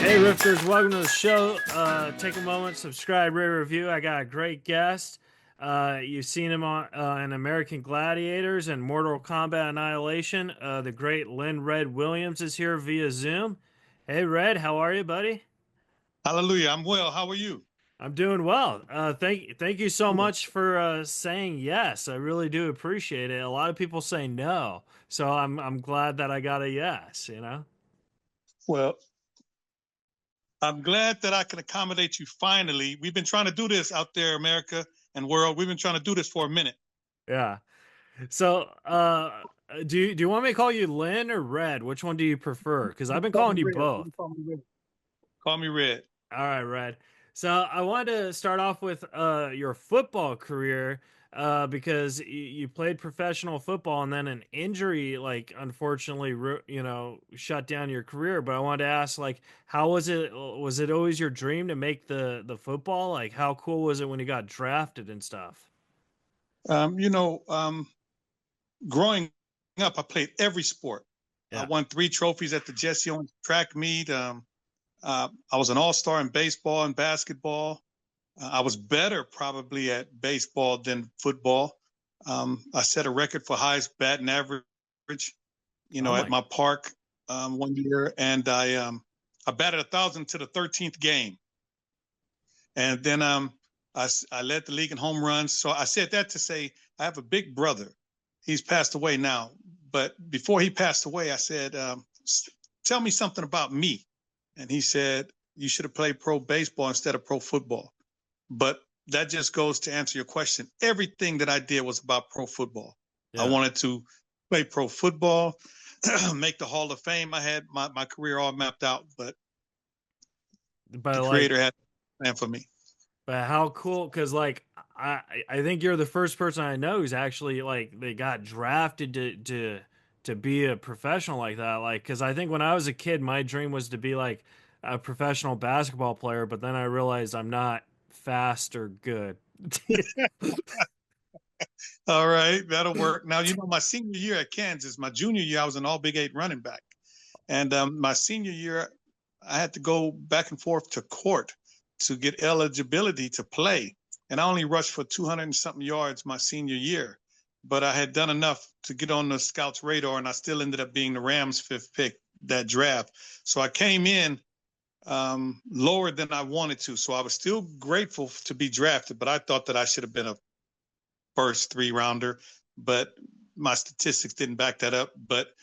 Hey, Rifters, welcome to the show. Take a moment, subscribe, rate, review. I got a great guest. You've seen him on in American Gladiators and Mortal Kombat Annihilation. The great Lynn Red Williams is here via Zoom. Hey, Red, how are you, buddy? Hallelujah. I'm well. How are you? I'm doing well. Thank you so much for saying yes. I really do appreciate it. A lot of people say no, so I'm glad that I got a yes. You know. Well, I'm glad that I can accommodate you finally. We've been trying to do this out there, America and world. We've been trying to do this for a minute. Yeah. So, do you want me to call you Lynn or Red? Which one do you prefer? Because I've been calling you both. Call me Red. All right, Red. So I wanted to start off with your football career because you played professional football and then an injury, like, unfortunately, shut down your career. But I wanted to ask, like, how was it? Was it always your dream to make the football? Like, how cool was it when you got drafted and stuff? Um, you know, um, Growing up, I played every sport. I Yeah. won 3 trophies at the Jesse Owens track meet. I was an all-star in baseball and basketball. I was better probably at baseball than football. I set a record for highest batting average, Oh at my. my park one year, and I batted 1,000 to the 13th game, and then I led the league in home runs. So I said that to say I have a big brother. He's passed away now, but before he passed away, I said, "Tell me something about me," and he said, "You should have played pro baseball instead of pro football." But that just goes to answer your question. Everything that I did was about pro football. I Yeah. wanted to play pro football, make the Hall of Fame. I had my career all mapped out, but the But like, creator had a plan for me. but how cool? Because like, I think you're the first person I know who's actually like they got drafted to be a professional like that. Like, because I think when I was a kid, my dream was to be like a professional basketball player, but then I realized I'm not fast or good. All right, that'll work. Now, my senior year at Kansas, my junior year, I was an all Big 8 running back. And my senior year, I had to go back and forth to court to get eligibility to play. And I only rushed for 200 and something yards my senior year. But I had done enough to get on the scouts' radar, and I still ended up being the Rams' 5th pick that draft. So I came in lower than I wanted to. So I was still grateful to be drafted, but I thought that I should have been a first 3-rounder, but my statistics didn't back that up. But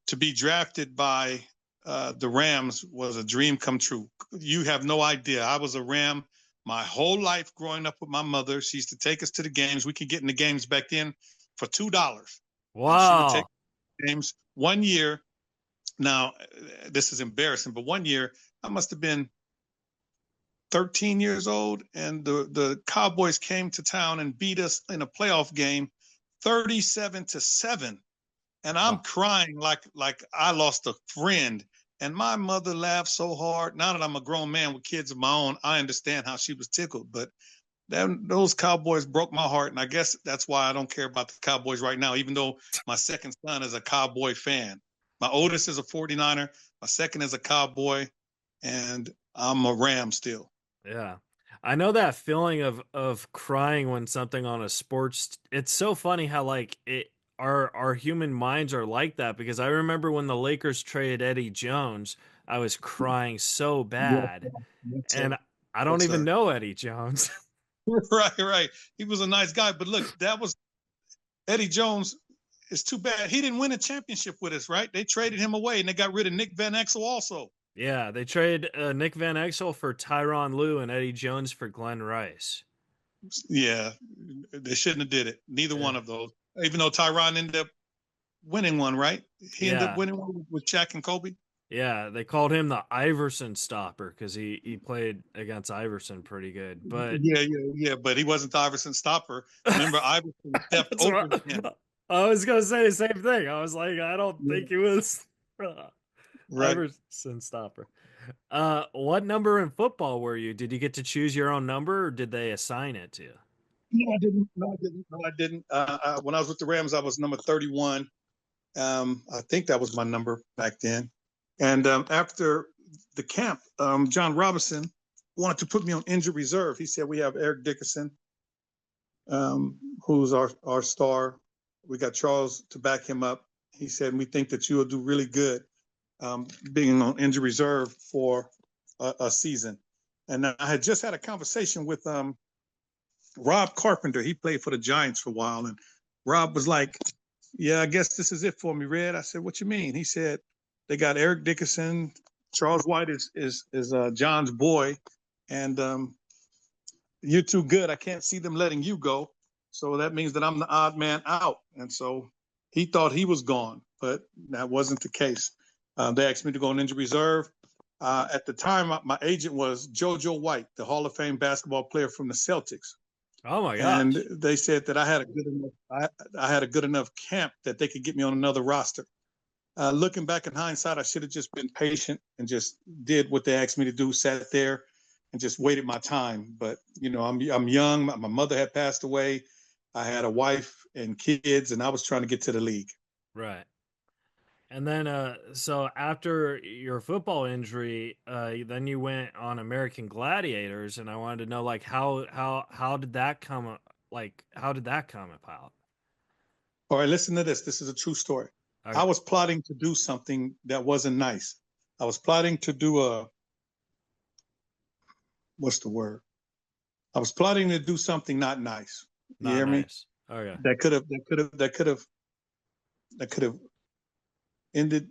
to be drafted by the Rams was a dream come true. You have no idea. I was a Ram my whole life growing up with my mother. She used to take us to the games. We could get in the games back then for $2. And she would take Wow. games one year. Now, this is embarrassing, but one year I must have been 13 years old, and the Cowboys came to town and beat us in a playoff game 37-7. And I'm Wow. crying like I lost a friend. And my mother laughed so hard. Now that I'm a grown man with kids of my own, I understand how she was tickled. But those Cowboys broke my heart. And I guess that's why I don't care about the Cowboys right now, even though my second son is a Cowboy fan. My oldest is a 49er. My second is a Cowboy. And I'm a Ram still. Yeah. I know that feeling of crying when something on a sports it's so funny how like it our human minds are like that because I remember when the Lakers traded Eddie Jones, I was crying so Yes, bad. yes, sir. And I don't Yes, even sir. know Eddie Jones. Right, right. He was a nice guy. But look, that was Eddie Jones. It's too bad. He didn't win a championship with us, right? They traded him away and they got rid of Nick Van Exel also. Yeah, they traded Nick Van Exel for Tyronn Lue and Eddie Jones for Glenn Rice. Yeah, they shouldn't have did it. Neither Yeah. one of those. Even though Tyron ended up winning one, right? He ended up Yeah. winning one with Shaq and Kobe. Yeah, they called him the Iverson stopper because he played against Iverson pretty good. But Yeah. But he wasn't the Iverson stopper. Remember, Iverson stepped that's over what him. I was gonna say the same thing. I was like, I don't Yeah, think he was right. Iverson stopper. What number in football were you? Did you get to choose your own number, or did they assign it to you? No, I didn't. No, I didn't. No, I didn't. When I was with the Rams, I was number 31. I think that was my number back then. And after the camp, John Robinson wanted to put me on injured reserve. He said, we have Eric Dickerson, who's our star. We got Charles to back him up. He said, we think that you will do really good being on injured reserve for a season. And I had just had a conversation with Rob Carpenter. He played for the Giants for a while. And Rob was like, yeah, I guess this is it for me, Red. I said, what you mean? He said, they got Eric Dickerson. Charles White is John's boy. And you're too good. I can't see them letting you go. So that means that I'm the odd man out. And so he thought he was gone, but that wasn't the case. They asked me to go on injured reserve. At the time, my agent was JoJo White, the Hall of Fame basketball player from the Celtics. Oh my gosh. And they said that I had a good enough camp that they could get me on another roster. Looking back in hindsight, I should have just been patient and just did what they asked me to do, sat there and just waited my time. But, I'm young. My mother had passed away. I had a wife and kids, and I was trying to get to the league. Right. And then, so after your football injury, then you went on American Gladiators, and I wanted to know, like, how did that come, how did that come about? All right, listen to this. This is a true story. Okay. I was plotting to do something that wasn't nice. I was plotting to do what's the word? I was plotting to do something not nice. You hear me? Okay. That could have ended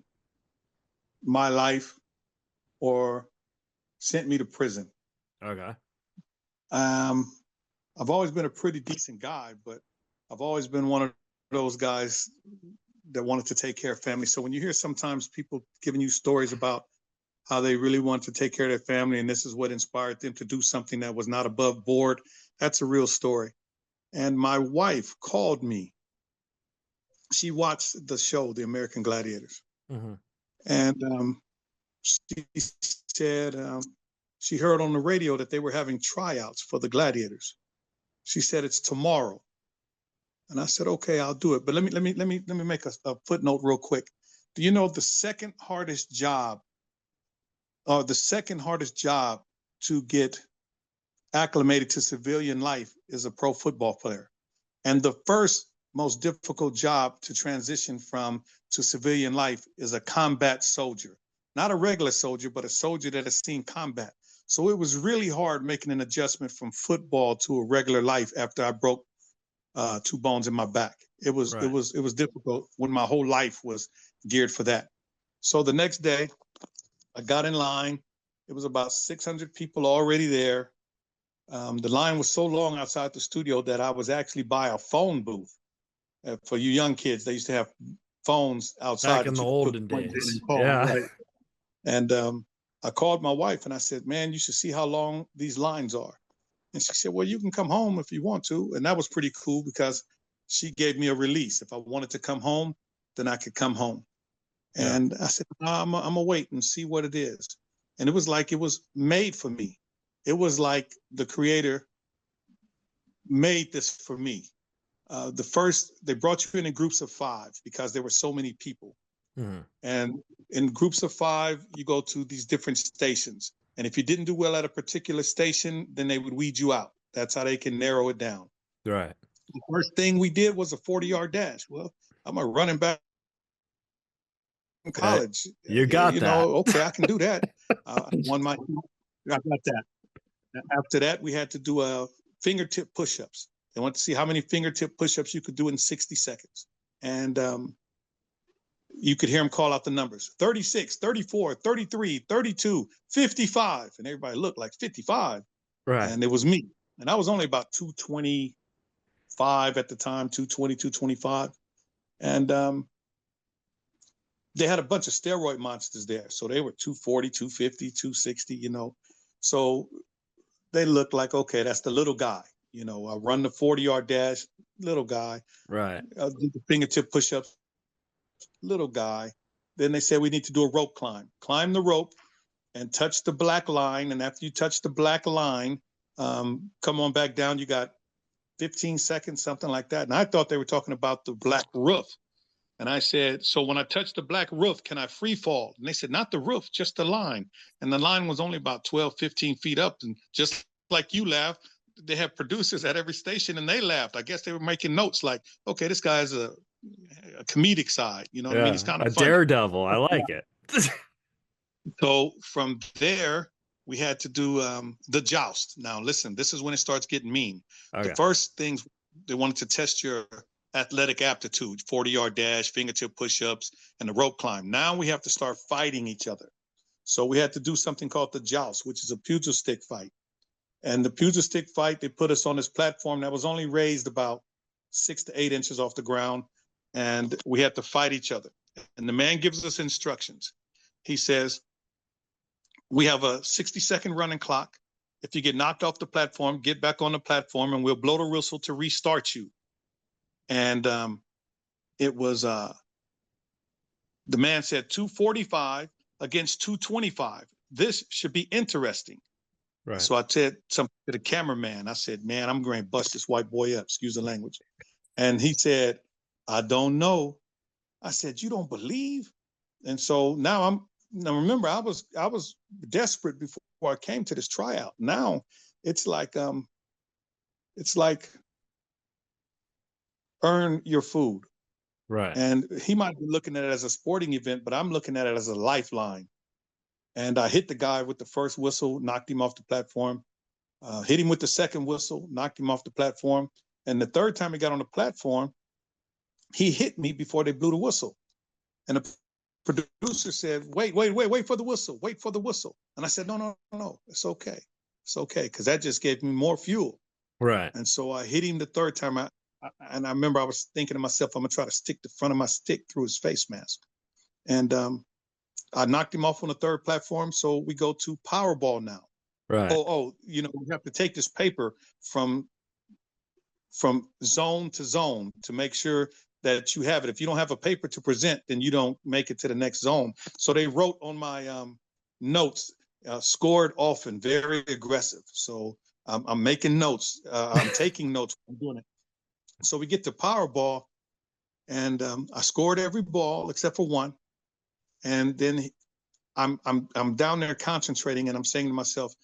my life or sent me to prison. Okay. I've always been a pretty decent guy, but I've always been one of those guys that wanted to take care of family. So when you hear sometimes people giving you stories about how they really want to take care of their family and this is what inspired them to do something that was not above board, that's a real story. And my wife called me. She watched the show, The American Gladiators. Mm-hmm. And she said she heard on the radio that they were having tryouts for the Gladiators. She said, it's tomorrow. And I said, okay, I'll do it. But let me make a footnote real quick. Do you know the second hardest job to get acclimated to civilian life is a pro football player. And the first most difficult job to transition from to civilian life is a combat soldier, not a regular soldier, but a soldier that has seen combat. So it was really hard making an adjustment from football to a regular life after I broke 2 bones in my back. It was difficult when my whole life was geared for that. So the next day I got in line. It was about 600 people already there. The line was so long outside the studio that I was actually by a phone booth. For you young kids, they used to have phones outside. Back in the olden days. Yeah. Right? And I called my wife and I said, man, you should see how long these lines are. And she said, well, you can come home if you want to. And that was pretty cool because she gave me a release. If I wanted to come home, then I could come home. Yeah. And I said, no, I'm going to wait and see what it is. And it was like it was made for me. It was like the creator made this for me. They brought you in groups of 5 because there were so many people. Mm-hmm. And in groups of 5, you go to these different stations. And if you didn't do well at a particular station, then they would weed you out. That's how they can narrow it down. Right. The first thing we did was a 40-yard dash. Well, I'm a running back in college. You got that. Okay, I can do that. I got that. After that, we had to do fingertip push-ups. They wanted to see how many fingertip push-ups you could do in 60 seconds. And you could hear them call out the numbers, 36, 34, 33, 32, 55. And everybody looked like 55. Right. And it was me. And I was only about 225 at the time, 220, 225. And they had a bunch of steroid monsters there. So they were 240, 250, 260, So they looked like, okay, that's the little guy. I run the 40-yard dash, little guy. Right. I'll do the fingertip push-ups, little guy. Then they said we need to do a rope climb. Climb the rope and touch the black line. And after you touch the black line, come on back down. You got 15 seconds, something like that. And I thought they were talking about the black roof. And I said, so when I touch the black roof, can I free fall? And they said, not the roof, just the line. And the line was only about 12, 15 feet up. And just like you laughed, they have producers at every station and they laughed. I guess they were making notes like, okay, this guy's a comedic side. You know what I mean? He's Yeah, kind of a funny. daredevil. I like it. So from there, we had to do the joust. Now, listen, this is when it starts getting mean. The Okay. first things they wanted to test your athletic aptitude, 40-yard dash, fingertip push-ups, and the rope climb. Now we have to start fighting each other. So we had to do something called the joust, which is a pugil stick fight. And the pugil stick fight, they put us on this platform that was only raised about 6 to 8 inches off the ground. And we had to fight each other. And the man gives us instructions. He says, we have a 60-second running clock. If you get knocked off the platform, get back on the platform and we'll blow the whistle to restart you. And it was, the man said 245 against 225. This should be interesting. Right. So I said something to the cameraman. I said, man, I'm going to bust this white boy up, excuse the language. And he said, I don't know. I said, you don't believe? And so now remember, I was desperate before I came to this tryout. Now it's like earn your food. Right. And he might be looking at it as a sporting event, but I'm looking at it as a lifeline. And I hit the guy with the first whistle, knocked him off the platform, hit him with the second whistle, knocked him off the platform. And the third time he got on the platform, he hit me before they blew the whistle. And the producer said, wait for the whistle, wait for the whistle. And I said, no, it's okay. It's okay, because that just gave me more fuel. Right. And so I hit him the third time. And I remember I was thinking to myself, I'm going to try to stick the front of my stick through his face mask. And I knocked him off on the third platform. So we go to Powerball now. Right. We have to take this paper from zone to zone to make sure that you have it. If you don't have a paper to present, then you don't make it to the next zone. So they wrote on my notes, scored often, very aggressive. So I'm making notes. I'm taking notes. I'm doing it. So we get to Powerball, and I scored every ball except for one. And then I'm down there concentrating, and I'm saying to myself,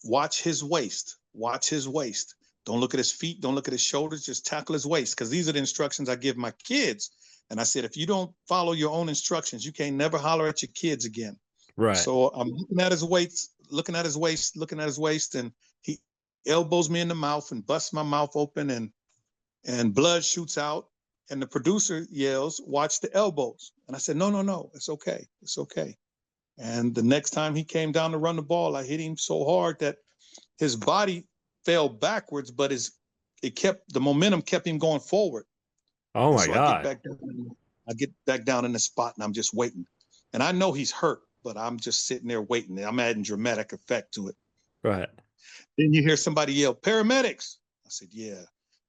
watch his waist, watch his waist. Don't look at his feet. Don't look at his shoulders. Just tackle his waist, because these are the instructions I give my kids. And I said, if you don't follow your own instructions, you can't never holler at your kids again. Right. So I'm looking at his waist, looking at his waist, and he elbows me in the mouth and busts my mouth open, and blood shoots out. And the producer yells, watch the elbows. And I said, no, it's okay. It's okay. And the next time he came down to run the ball, I hit him so hard that his body fell backwards, but the momentum kept him going forward. Oh my God. I get back down in the spot, and I'm just waiting. And I know he's hurt, but I'm just sitting there waiting. I'm adding dramatic effect to it. Right. Then you hear somebody yell, paramedics. I said, yeah.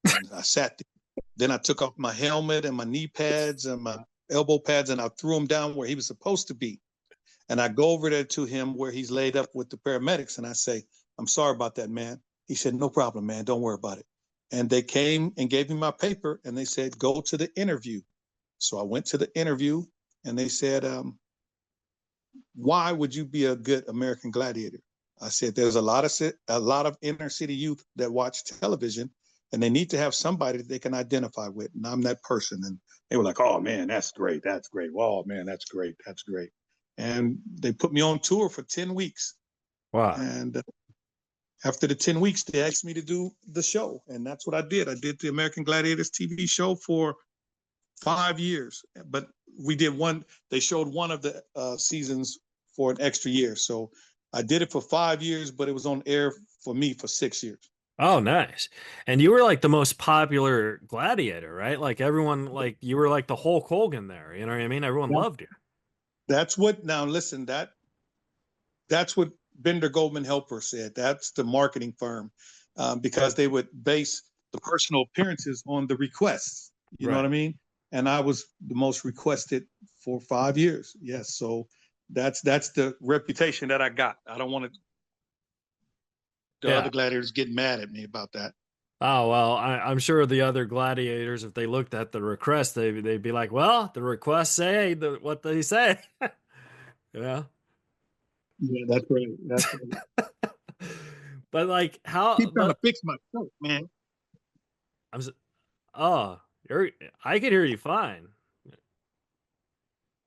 And I sat there. Then I took off my helmet and my knee pads and my elbow pads, and I threw them down where he was supposed to be. And I go over there to him where he's laid up with the paramedics, and I say, I'm sorry about that, man. He said, no problem, man. Don't worry about it. And they came and gave me my paper, and they said, go to the interview. So I went to the interview, and they said, why would you be a good American gladiator? I said, there's a lot of inner city youth that watch television, and they need to have somebody that they can identify with. And I'm that person. And they were like, oh, man, that's great. That's great. Oh, man, that's great. That's great. And they put me on tour for 10 weeks. Wow. And after the 10 weeks, they asked me to do the show. And that's what I did. I did the American Gladiators TV show for 5 years. But they showed one of the seasons for an extra year. So I did it for 5 years, but it was on air for me for 6 years. Oh, nice. And you were like the most popular gladiator, right? Like everyone, like you were like the Hulk Hogan there. You know what I mean? Everyone loved you. That's what, now listen, that's what Bender Goldman Helper said. That's the marketing firm, because they would base the personal appearances on the requests. You know what I mean? And I was the most requested for 5 years. Yes. So that's the reputation that I got. I don't want the other gladiators get mad at me about that. Oh well, I'm sure the other gladiators, if they looked at the request, they'd be like, "Well, the requests say what they say." Yeah. Yeah, that's right. That's right. But like how? Keep trying to But fix my shirt, man. I'm. Oh, you're. I can hear you fine.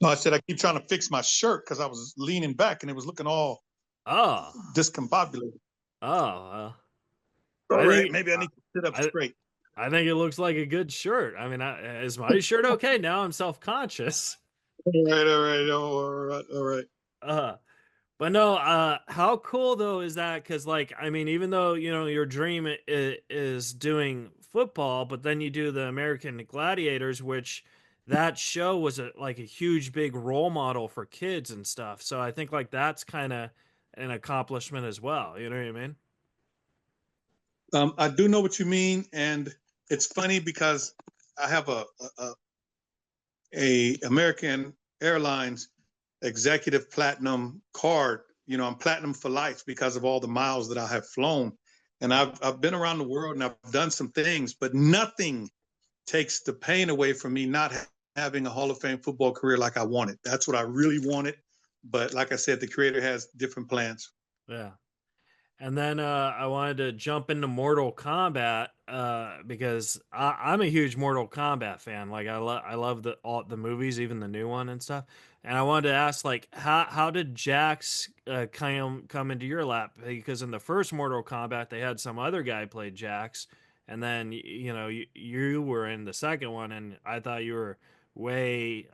No, I said I keep trying to fix my shirt because I was leaning back and it was looking all Oh. discombobulated. Oh. All I right, think. maybe I need to sit up I. straight. I think it looks like a good shirt. I mean, is my shirt okay? Now I'm self conscious. All right, all right, all right, all right. Uh. But no, how cool though is that? Because like, I mean, even though your dream is doing football, but then you do the American Gladiators, which that show was like a huge, big role model for kids and stuff. So I think like that's kind of an accomplishment as well. You know what I mean? I do know what you mean, and it's funny because I have a American Airlines executive platinum card. You know, I'm platinum for life because of all the miles that I have flown. And I've been around the world and I've done some things, but nothing takes the pain away from me not having a Hall of Fame football career like I wanted. That's what I really wanted. But like I said, the creator has different plans. Yeah. And then I wanted to jump into Mortal Kombat because I'm a huge Mortal Kombat fan. Like I love all the movies, even the new one and stuff. And I wanted to ask, like, how did Jax come into your lap? Because in the first Mortal Kombat, they had some other guy played Jax, and then you were in the second one, and I thought you were probably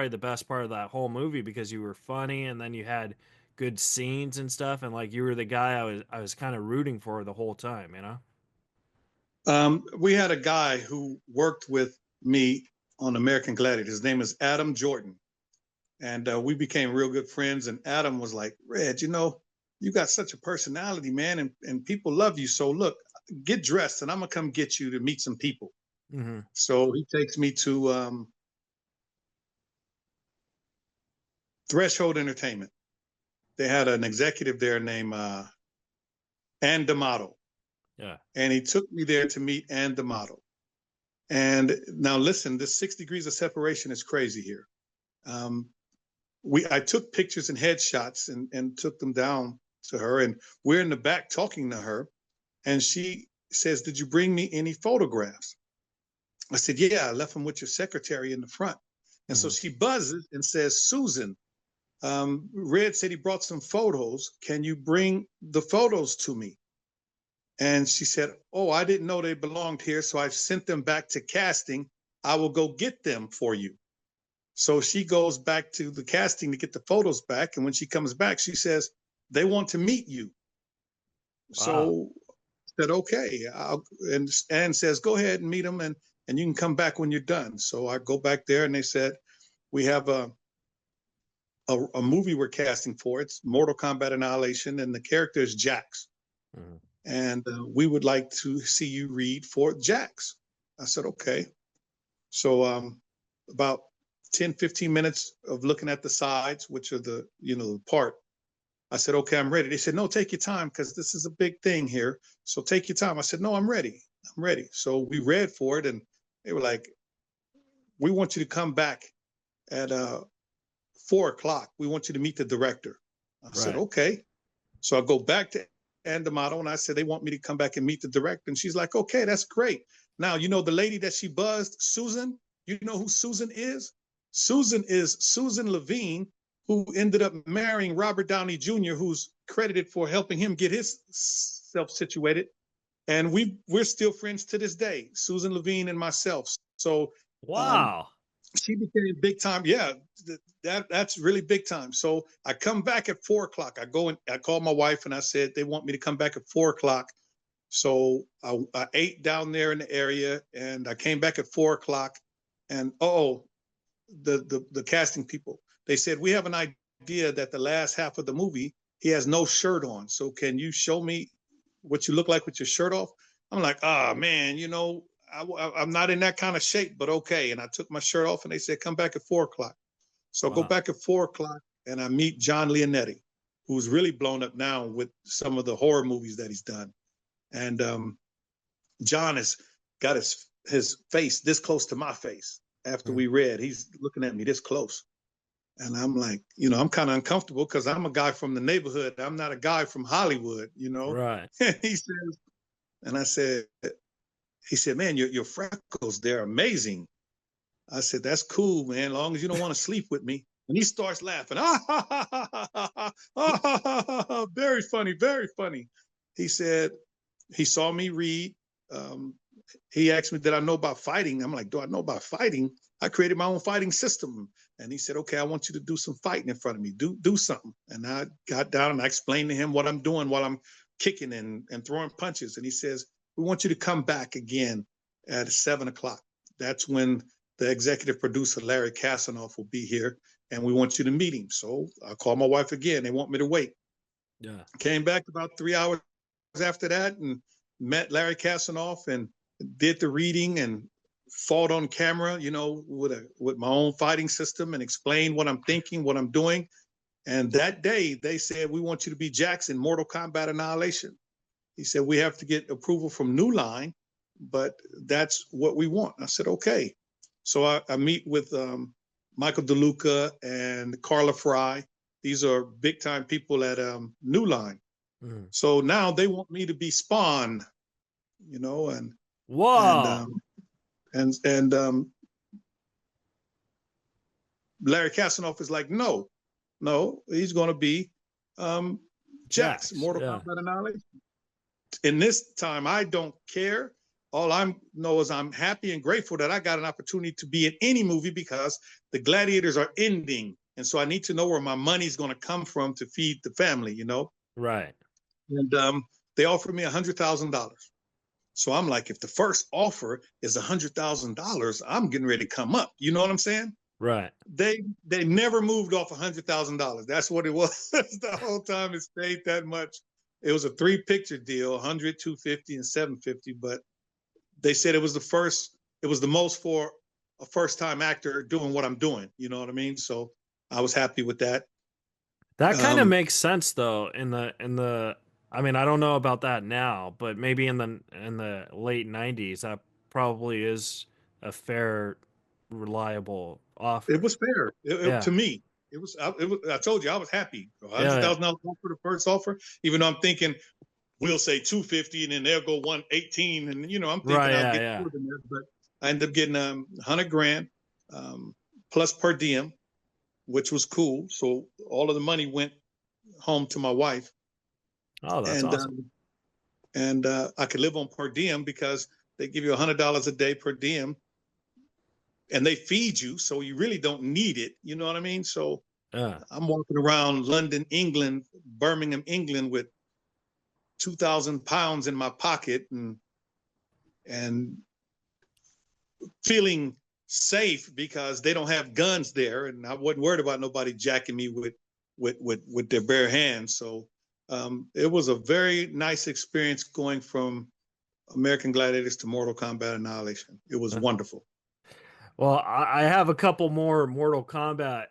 the best part of that whole movie because you were funny, and then you had good scenes and stuff, and like you were the guy I was kind of rooting for the whole time, you know? We had a guy who worked with me on American Gladiator. His name is Adam Jordan. And we became real good friends. And Adam was like, Red, you got such a personality, man, and people love you. So look, get dressed and I'm going to come get you to meet some people. Mm-hmm. So he takes me to Threshold Entertainment. They had an executive there named Ann D'Amato. Yeah. And he took me there to meet Ann D'Amato. And now listen, this 6 degrees of separation is crazy here. I took pictures and headshots and took them down to her. And we're in the back talking to her. And she says, did you bring me any photographs? I said, yeah, I left them with your secretary in the front. And so Mm-hmm. she buzzes and says, Susan, Red said he brought some photos. Can you bring the photos to me? And she said, oh, I didn't know they belonged here. So I've sent them back to casting. I will go get them for you. So she goes back to the casting to get the photos back. And when she comes back, she says, they want to meet you. Wow. So I said, okay. And Ann says, go ahead and meet them and you can come back when you're done. So I go back there and they said, we have a movie we're casting for. It's Mortal Kombat Annihilation and the character is Jax. Mm-hmm. And we would like to see you read for Jax. I said, okay. So about 10, 15 minutes of looking at the sides, which are the part. I said, okay, I'm ready. They said, no, take your time because this is a big thing here. So take your time. I said, no, I'm ready. I'm ready. So we read for it and they were like, we want you to come back at 4:00. We want you to meet the director. I said, Right. okay. So I go back to Ann D'Amato and I said, they want me to come back and meet the director. And she's like, okay, that's great. Now, the lady that she buzzed, Susan, you know who Susan is? Susan is Susan Levine, who ended up marrying Robert Downey Jr., who's credited for helping him get his self situated. And we're still friends to this day, Susan Levine and myself. So Wow. she became big time. Yeah, that's really big time. So I come back at 4:00. I go and I called my wife and I said they want me to come back at 4:00. So I ate down there in the area and I came back at 4:00. And the casting people, they said we have an idea that the last half of the movie he has no shirt on. So can you show me what you look like with your shirt off? I'm like, man, I'm not in that kind of shape, but okay. And I took my shirt off and they said, come back at 4:00. So I go Wow. back at 4:00 and I meet John Leonetti, who's really blown up now with some of the horror movies that he's done. And John has got his face this close to my face after we read. He's looking at me this close. And I'm like, I'm kind of uncomfortable because I'm a guy from the neighborhood. I'm not a guy from Hollywood. Right. And he says, and I said, he said, man, your freckles, they're amazing. I said, that's cool, man, as long as you don't want to sleep with me. And he starts laughing. Very funny, very funny. He said, he saw me read. He asked me, did I know about fighting? I'm like, do I know about fighting? I created my own fighting system. And he said, okay, I want you to do some fighting in front of me. Do something. And I got down and I explained to him what I'm doing while I'm kicking and throwing punches. And he says, we want you to come back again at 7:00. That's when the executive producer, Larry Kasanoff, will be here. And we want you to meet him. So I called my wife again. They want me to wait. Yeah. Came back about 3 hours after that and met Larry Kasanoff and did the reading and fought on camera, with my own fighting system and explained what I'm thinking, what I'm doing. And that day they said, we want you to be Jackson, Mortal Kombat Annihilation. He said, we have to get approval from New Line, but that's what we want. I said, okay. So I meet with Michael DeLuca and Carla Fry. These are big time people at New Line. So now they want me to be Spawn, and whoa. And Larry Kasanoff is like, no, he's going to be Jax, Mortal Kombat Annihilation. In this time, I don't care. All I know is I'm happy and grateful that I got an opportunity to be in any movie because the gladiators are ending. And so I need to know where my money's going to come from to feed the family, Right. And they offered me $100,000. So I'm like, if the first offer is $100,000, I'm getting ready to come up. You know what I'm saying? Right. They never moved off $100,000. That's what it was. The whole time it stayed that much. It was a 3-picture deal, 100, 250, and 750. But they said it was the most for a first-time actor doing what I'm doing. You know what I mean? So I was happy with that. That kind of makes sense though in the I mean, I don't know about that now, but maybe in the late 90s that probably is a fair, reliable offer. It was fair. Yeah. To me. It was. I told you I was happy. $100,000 for the first offer, even though I'm thinking we'll say 250 and then they'll go 118, and I'm thinking I'll get more than that, but I ended up getting $100,000 plus per diem, which was cool. So all of the money went home to my wife. Oh, that's awesome. And I could live on per diem because they give you $100 a day per diem. And they feed you, so you really don't need it. You know what I mean? So I'm walking around London, England, Birmingham, England with 2,000 pounds in my pocket and feeling safe because they don't have guns there. And I wasn't worried about nobody jacking me with their bare hands. So it was a very nice experience going from American Gladiators to Mortal Kombat Annihilation. It was wonderful. Well, I have a couple more Mortal Kombat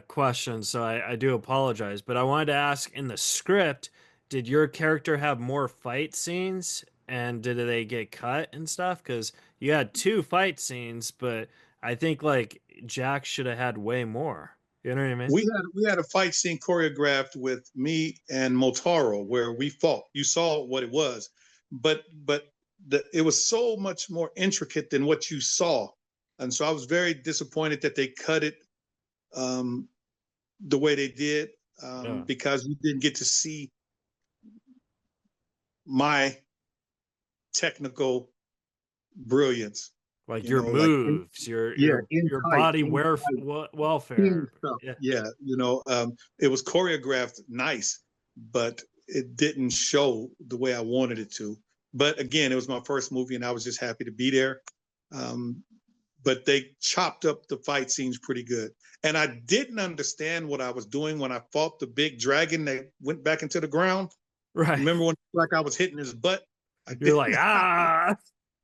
questions, so I do apologize. But I wanted to ask, in the script, did your character have more fight scenes? And did they get cut and stuff? Because you had 2 fight scenes, but I think like Jack should have had way more. You know what I mean? We had a fight scene choreographed with me and Motaro where we fought. You saw what it was, but it was so much more intricate than what you saw. And so I was very disappointed that they cut it the way they did because you didn't get to see my technical brilliance. Like your moves, your body welfare. Yeah. It was choreographed nice, but it didn't show the way I wanted it to. But again, it was my first movie and I was just happy to be there. But they chopped up the fight scenes pretty good. And I didn't understand what I was doing when I fought the big dragon that went back into the ground. Right. Remember when like I was hitting his butt? You're like,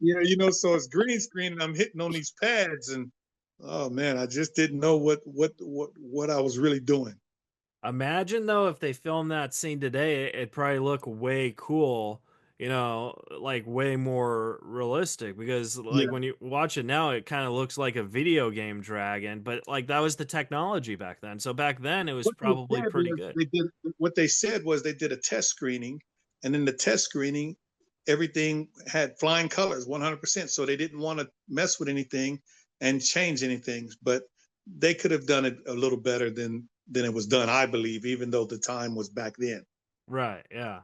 Yeah, so it's green screen and I'm hitting on these pads and oh man, I just didn't know what I was really doing. Imagine though if they filmed that scene today, it'd probably look way cool. like way more realistic because like Yeah. when you watch it now, it kind of looks like a video game dragon, but like that was the technology back then. So back then it was What they probably said pretty was good. they did what they said was they did a test screening, and in the test screening, everything had flying colors, 100%. So they didn't want to mess with anything and change anything, but they could have done it a little better than it was done, I believe, even though the time was back then. Right, yeah.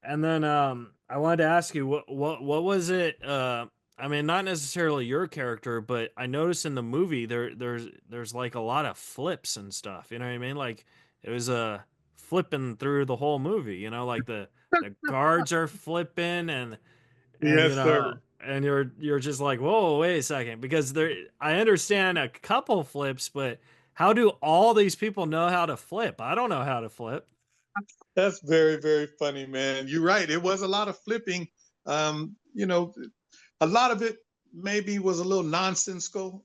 And then I wanted to ask you what was it I mean not necessarily your character, but I noticed in the movie there's like a lot of flips and stuff, you know what I mean? Like it was flipping through the whole movie, like the guards are flipping and Yes, sir. and you're just like, "Whoa, wait a second," because there I understand a couple flips, but how do all these people know how to flip? I don't know how to flip. That's very, very funny, man. You're right. It was a lot of flipping. You know, a lot of it maybe was a little nonsensical.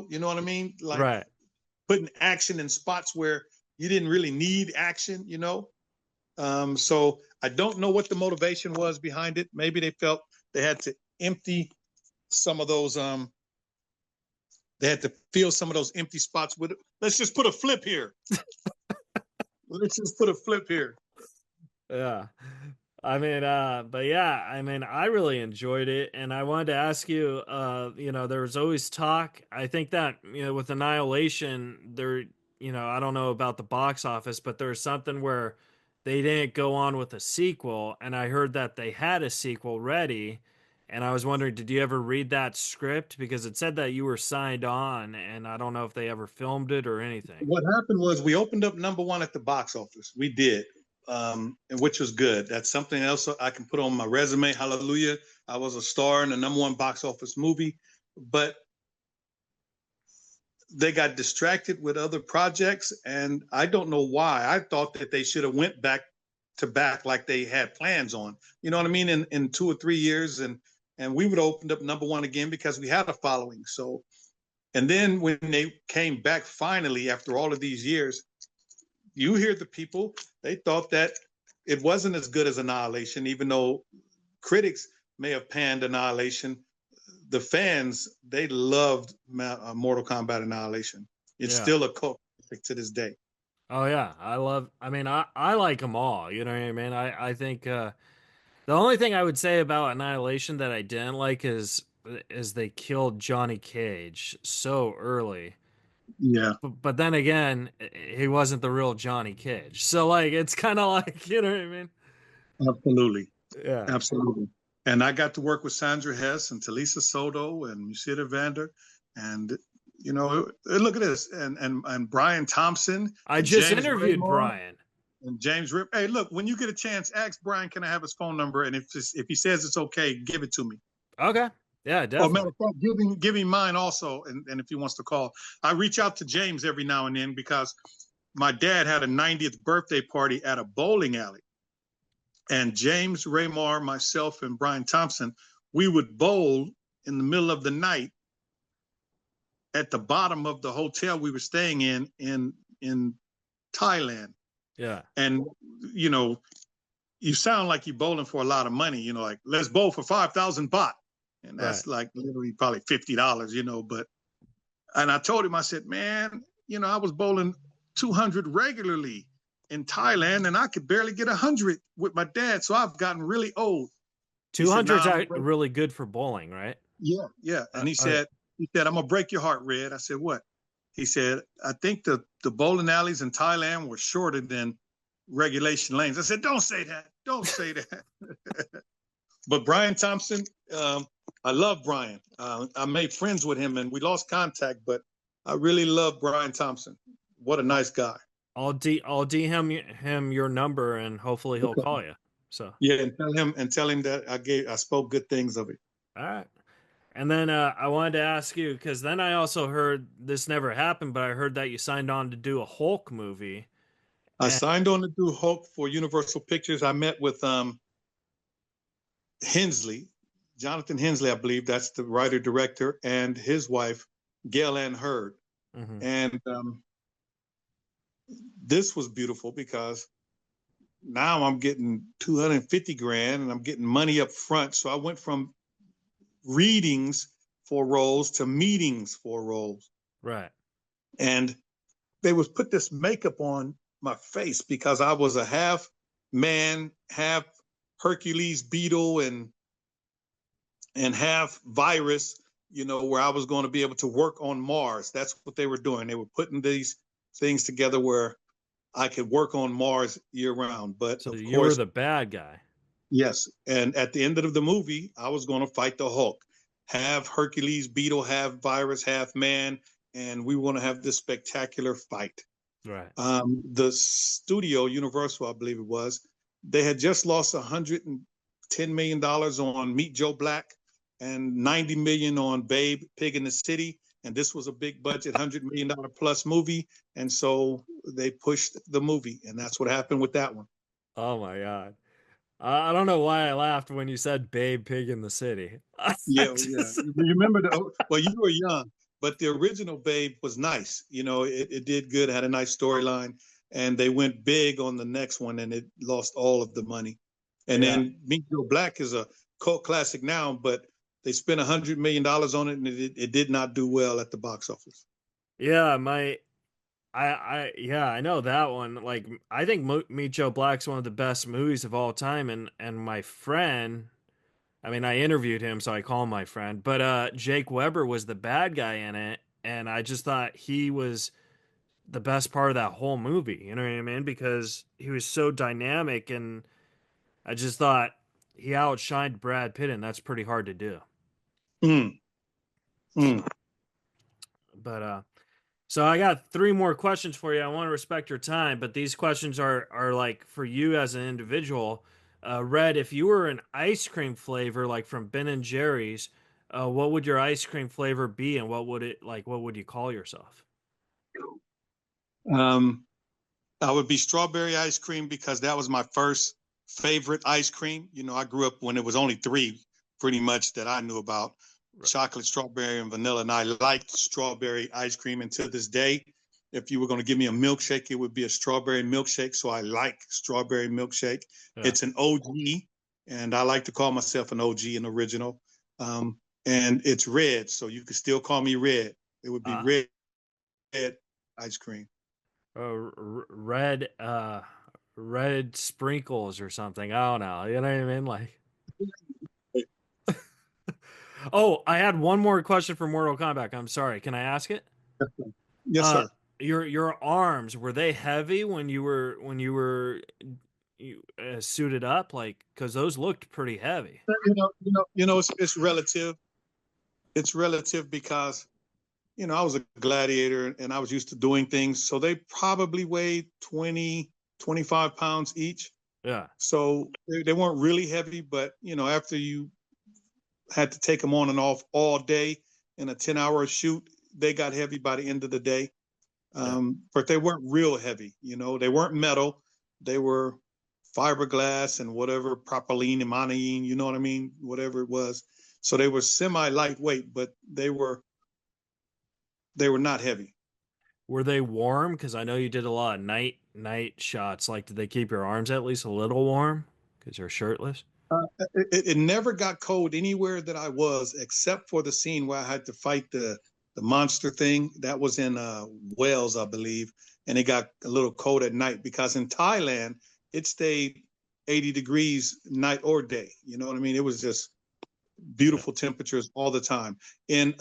You know what I mean? Like Right. putting action in spots where you didn't really need action. So I don't know what the motivation was behind it. Maybe they felt they had to empty some of those. They had to fill some of those empty spots with it. Let's just put a flip here. Let's just put a flip here. Yeah. I mean, but yeah, I mean, I really enjoyed it, and I wanted to ask you, there was always talk. I think that, with Annihilation, I don't know about the box office, but there's something where they didn't go on with a sequel, and I heard that they had a sequel ready, and I was wondering, did you ever read that script? Because it said that you were signed on, and I don't know if they ever filmed it or anything. What happened was we opened up number one at the box office. We did, and which was good. That's something else I can put on my resume. Hallelujah. I was a star in the number one box office movie, but they got distracted with other projects, and I don't know why. I thought that they should have went back to back like they had plans on. You know what I mean? In 2 or 3 years, and we would have opened up number one again because we had a following. So, and then when they came back finally after all of these years, you hear the people, they thought that it wasn't as good as Annihilation, even though critics may have panned Annihilation. The fans, they loved Mortal Kombat Annihilation. It's Yeah. still a cult classic to this day. Oh yeah, I mean, I like them all. You know what I mean? I think the only thing I would say about Annihilation that I didn't like is they killed Johnny Cage so early. Yeah, But then again, he wasn't the real Johnny Cage. So like, it's kind of like, you know what I mean? absolutely. Yeah. Absolutely. And I got to work with Sandra Hess and Talisa Soto and Lucida Vander. And, look at this. And Brian Thompson I and just James interviewed Raymore Brian. and James Rip. Hey, look, when you get a chance, ask Brian, can I have his phone number? And if he says it's okay, give it to me. Okay. Yeah, Or matter definitely. of fact, give him mine also. And if he wants to call, I reach out to James every now and then because my dad had a 90th birthday party at a bowling alley. And James Raymar, myself, and Brian Thompson, we would bowl in the middle of the night at the bottom of the hotel we were staying in Thailand. Yeah. And you sound like you're bowling for a lot of money. Like let's bowl for 5,000 baht, and Right. that's like literally probably $50. But and I told him, I said, man, I was bowling 200 regularly in Thailand, and I could barely get 100 with my dad. So I've gotten really old. He said, 200's nah, really good for bowling, right? yeah, yeah. And Oh yeah. he said, I'm gonna break your heart, Red. I said, what? He said, I think the bowling alleys in Thailand were shorter than regulation lanes. I said, don't say that. Don't say that. But Brian Thompson, I love Brian. I made friends with him and we lost contact, but I really love Brian Thompson. What a nice guy. I'll D him your number and hopefully he'll Okay. call you. So, Yeah, and tell him that I spoke good things of it. all right. And then I wanted to ask you because then I also heard this never happened, but I heard that you signed on to do a Hulk movie. I And signed on to do Hulk for Universal Pictures. I met with Hensley, Jonathan Hensley, I believe that's the writer director, and his wife, Gail Ann Hurd. mhm. And this was beautiful because now I'm getting 250 grand and I'm getting money up front. So I went from readings for roles to meetings for roles. Right. And they would put this makeup on my face because I was a half man, half Hercules beetle and half virus, where I was going to be able to work on Mars. That's what they were doing. They were putting these things together where I could work on Mars year round. But So of you were course, the bad guy. yes. And at the end of the movie, I was going to fight the Hulk, half Hercules beetle, half virus, half man. And we want to have this spectacular fight. Right. The studio, Universal, I believe it was, they had just lost $110 million on Meet Joe Black and $90 million on Babe, Pig in the City. And this was a big budget, $100 million plus movie. And so they pushed the movie. And that's what happened with that one. Oh my god. I don't know why I laughed when you said Babe Pig in the City. I Yeah, yeah. just, You remember well, you were young, but the original Babe was nice. It did good, had a nice storyline, and they went big on the next one, and it lost all of the money. And yeah. then Meet Joe Black is a cult classic now, but they spent $100 million on it, and it did not do well at the box office. Yeah, yeah, I know that one. Like, I think Meet Joe Black's one of the best movies of all time, and my friend, I mean, I interviewed him, so I call him my friend, but Jake Weber was the bad guy in it, and I just thought he was the best part of that whole movie. You know what I mean? Because he was so dynamic, and I just thought he outshined Brad Pitt, and that's pretty hard to do. Mm, mm. But so I got three more questions for you. I want to respect your time, but these questions are like for you as an individual. Red, if you were an ice cream flavor like from Ben and Jerry's, what would your ice cream flavor be, and what would it like? What would you call yourself? Um, I would be strawberry ice cream because that was my first favorite ice cream. I grew up when it was only three pretty much that I knew about: Right. chocolate, strawberry, and vanilla. And I liked strawberry ice cream. And to this day, if you were going to give me a milkshake, it would be a strawberry milkshake. So I like strawberry milkshake. Yeah. It's an OG, and I like to call myself an OG, an original. And it's red, so you could still call me Red. It would be Uh, red ice cream. red, red sprinkles or something. I don't know. You know what I mean? Like, oh, I had one more question for Mortal Kombat. I'm sorry. Can I ask it? Yes, Uh, sir. your arms, were they heavy when you suited up? Like, because those looked pretty heavy. It's relative. It's relative because I was a gladiator and I was used to doing things. So they probably weighed 20, 25 pounds each. Yeah. So they weren't really heavy, but after you had to take them on and off all day in a 10-hour shoot, they got heavy by the end of the day. Yeah. But they weren't real heavy. They weren't metal. They were fiberglass and whatever, propylene and monoene, you know what I mean? Whatever it was. So they were semi lightweight, but they were not heavy. Were they warm? Because I know you did a lot of night shots. Like, did they keep your arms at least a little warm? Because you're shirtless. It never got cold anywhere that I was, except for the scene where I had to fight the monster thing. That was in Wales, I believe, and it got a little cold at night because in Thailand it stayed 80 degrees night or day. You know what I mean? It was just Yeah. beautiful temperatures all the time. In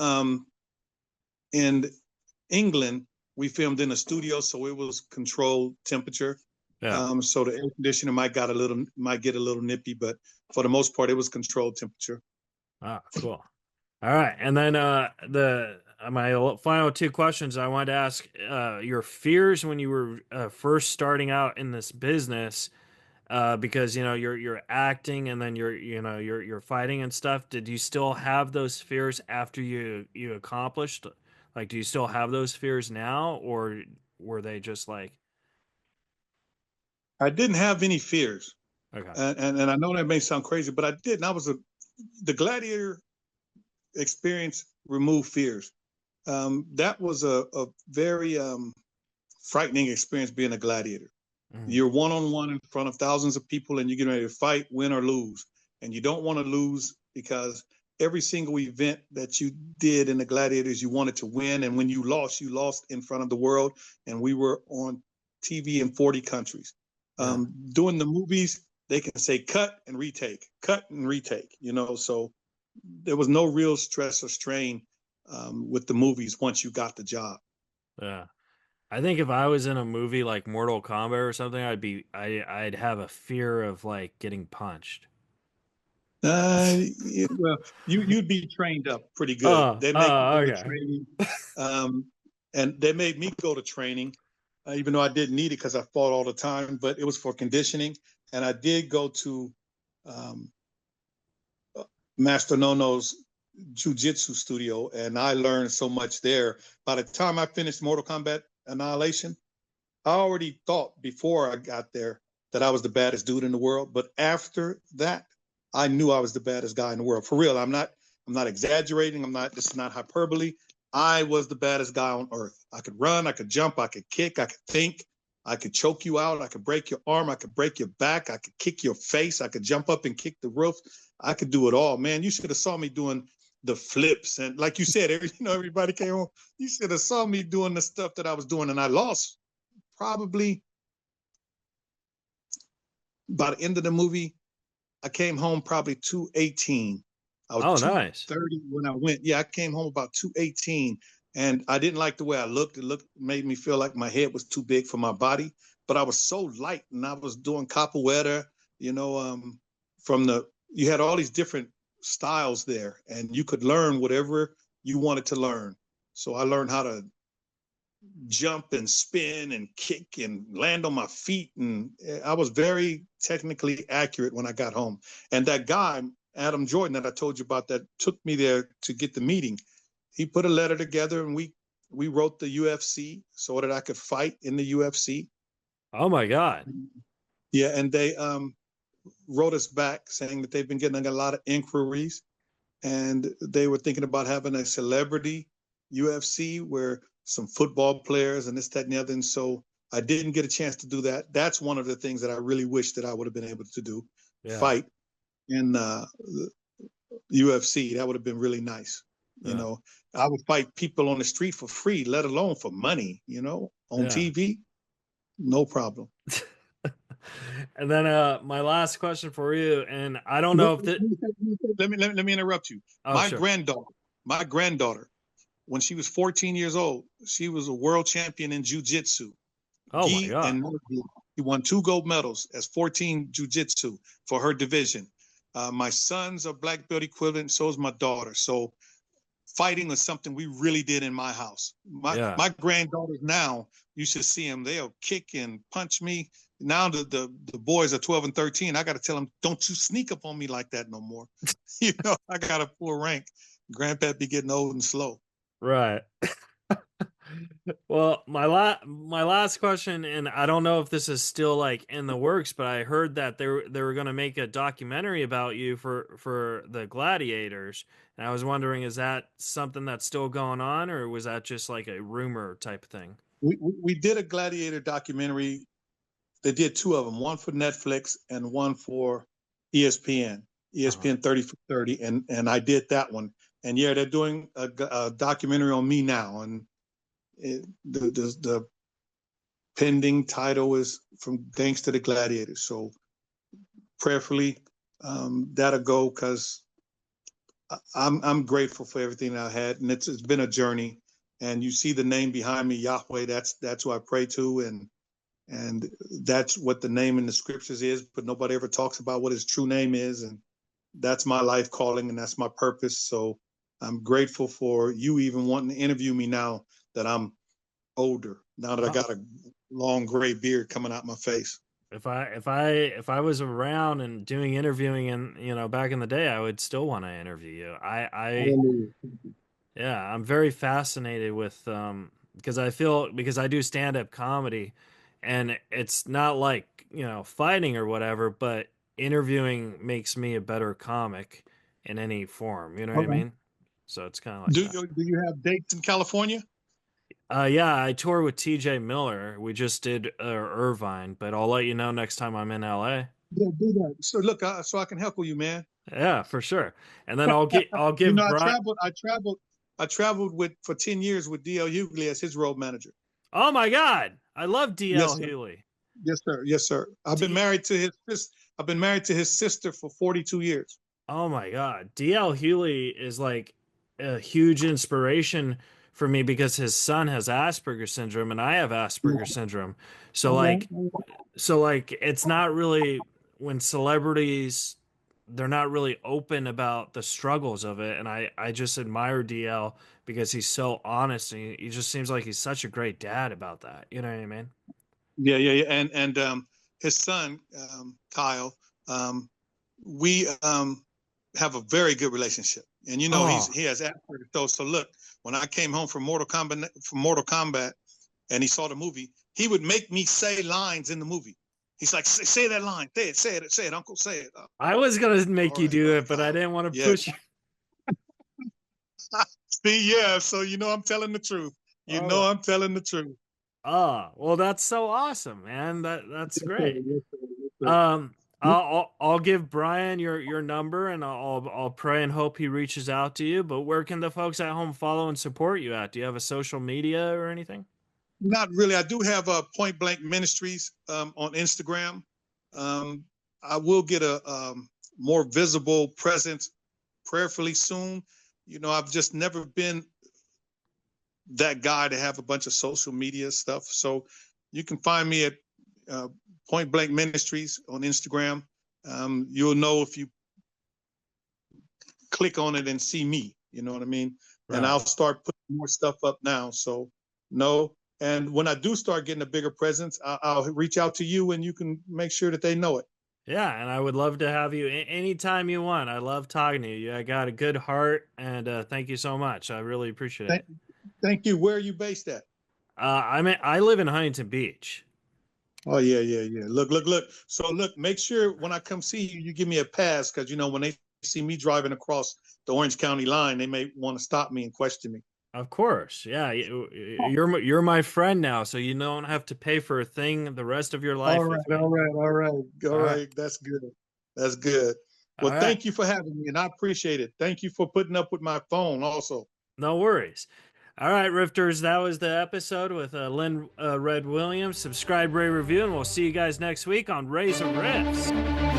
England, we filmed in a studio, so it was controlled temperature. Yeah. So the air conditioner might get a little nippy, but for the most part, it was controlled temperature. Ah, cool. All right, and then the my final two questions I wanted to ask: your fears when you were first starting out in this business, because you're acting and then you're fighting and stuff. Did you still have those fears after you accomplished? Like, do you still have those fears now, or were they just like, I didn't have any fears, okay, and I know that may sound crazy, but I didn't. The gladiator experience removed fears. That was a very frightening experience being a gladiator. Mm. You're one on one in front of thousands of people, and you're getting ready to fight, win or lose. And you don't want to lose because every single event that you did in the Gladiators, you wanted to win. And when you lost in front of the world. And we were on TV in 40 countries. Yeah. Doing the movies, they can say cut and retake, so there was no real stress or strain with the movies once you got the job. Yeah. I think if I was in a movie like Mortal Kombat or something, I'd have a fear of like getting punched. Well, you'd be trained up pretty good. They make you go to Okay. training, um, and they made me go to training, even though I didn't need it because I fought all the time. But it was for conditioning, and I did go to um, Master Nono's jujitsu studio, and I learned so much there. By the time I finished Mortal Kombat Annihilation, I already thought before I got there that I was the baddest dude in the world. But after that, I knew I was the baddest guy in the world. For real. I'm not exaggerating. This is not hyperbole. I was the baddest guy on earth. I could run, I could jump, I could kick, I could think, I could choke you out, I could break your arm, I could break your back, I could kick your face, I could jump up and kick the roof. I could do it all. Man, you should have saw me doing the flips. And like you said, everybody came home. You should have saw me doing the stuff that I was doing. And I lost probably by the end of the movie. I came home probably 218. I was Oh, nice. 230 when I went. Yeah, I came home about 218, and I didn't like the way I looked. It made me feel like my head was too big for my body. But I was so light, and I was doing capoeira. From you had all these different styles there, and you could learn whatever you wanted to learn. So I learned how to jump and spin and kick and land on my feet. And I was very technically accurate when I got home. And that guy, Adam Jordan, that I told you about, that took me there to get the meeting, he put a letter together, and we wrote the UFC so that I could fight in the UFC. Oh my God. Yeah, and they wrote us back saying that they've been getting a lot of inquiries, and they were thinking about having a celebrity UFC where some football players and this, that, and the other. And so I didn't get a chance to do that. That's one of the things that I really wish that I would have been able to do, Yeah. fight in UFC. That would have been really nice. Yeah. I would fight people on the street for free, let alone for money, on Yeah. TV. No problem. And then my last question for you, and I don't know if that. Let me interrupt you. Oh, My sure. granddaughter, when she was 14 years old, she was a world champion in jiu-jitsu. Oh my Gi God. and he won 2 gold medals as 14 jiu-jitsu for her division. My son's a black belt equivalent, so is my daughter. So fighting was something we really did in my house. Yeah. My granddaughters now, you should see them. They'll kick and punch me. Now the boys are 12 and 13. I got to tell them, don't you sneak up on me like that no more. I got a full rank. Grandpa be getting old and slow. Right. Well, my last question, and I don't know if this is still like in the works, but I heard that they were going to make a documentary about you for the Gladiators, and I was wondering, is that something that's still going on, or was that just like a rumor type thing? We did a Gladiator documentary. They did 2 of them, one for Netflix and one for ESPN, Uh-huh. ESPN 30 for 30, and I did that one. And yeah, they're doing a documentary on me now, and the pending title is From Gangster to Gladiator. So prayerfully, that'll go, because I'm grateful for everything I had, and it's been a journey. And you see the name behind me, Yahweh. That's who I pray to, and that's what the name in the scriptures is. But nobody ever talks about what his true name is, and that's my life calling, and that's my purpose. So I'm grateful for you even wanting to interview me now that I'm older, now that I got a long gray beard coming out my face. If I was around and doing interviewing and back in the day, I would still want to interview you. Yeah, I'm very fascinated with because I feel because I do stand up comedy and it's not like, fighting or whatever, but interviewing makes me a better comic in any form, you know what I Okay. mean? So it's kind of like Do that. you do you have dates in California? Yeah, I tour with TJ Miller. We just did Irvine, but I'll let you know next time I'm in LA. Yeah, do that. So look, so I can help you, man. Yeah, for sure. And then I'll You give know, Brian. I traveled with for 10 years with DL Hughley as his road manager. Oh my God, I love DL Yes, sir. Hewley. Yes, sir. Yes, sir. D I've been married to his sister for 42 years. Oh my God. DL Hewley is like a huge inspiration for me because his son has Asperger's syndrome and I have Asperger's syndrome. So All right. like it's not really when celebrities they're not really open about the struggles of it and I just admire DL because he's so honest and he just seems like he's such a great dad about that. You know what I mean? Yeah, yeah, yeah. And his son, Kyle, um, we have a very good relationship. And you know, Oh, he has Asperger's. So look, when I came home from Mortal Kombat, and he saw the movie, he would make me say lines in the movie. He's like, say that line, say it, Uncle, say it. I was gonna make you All do right, it, but I Kyle. didn't want to Yeah. push you. See, yeah. So you know, I'm telling the truth. You know, Oh, I'm telling the truth. well, that's so awesome, man. That's Yes, sir. great. Yes, sir. Yes, sir. I'll give Brian your number and I'll pray and hope he reaches out to you. But where can the folks at home follow and support you at? Do you have a social media or anything? Not really. I do have a Point Blank Ministries on Instagram. Um, I will get a more visible presence prayerfully soon. You know, I've just never been that guy to have a bunch of social media stuff. So you can find me at uh, Point Blank Ministries on Instagram. You'll know if you click on it and see me. You know what I mean? And Right. I'll start putting more stuff up now. So no. And when I do start getting a bigger presence, I'll reach out to you and you can make sure that they know it. Yeah, and I would love to have you anytime you want. I love talking to you. I got a good heart, and thank you so much. I really appreciate Thank, it. thank you. Where are you based at? I live in Huntington Beach. Oh yeah, yeah, yeah. Look. So look, make sure when I come see you, you give me a pass because you know when they see me driving across the Orange County line, they may want to stop me and question me. Of course, yeah. You're my friend now, so you don't have to pay for a thing the rest of your All life right, with me. all right, all right, all All right, right. That's good. That's good. all Well, right. thank you for having me, and I appreciate it. Thank you for putting up with my phone, also. No worries. All right, Rifters. That was the episode with Lynn Red Williams. Subscribe, rate, review, and we'll see you guys next week on Razor Riffs.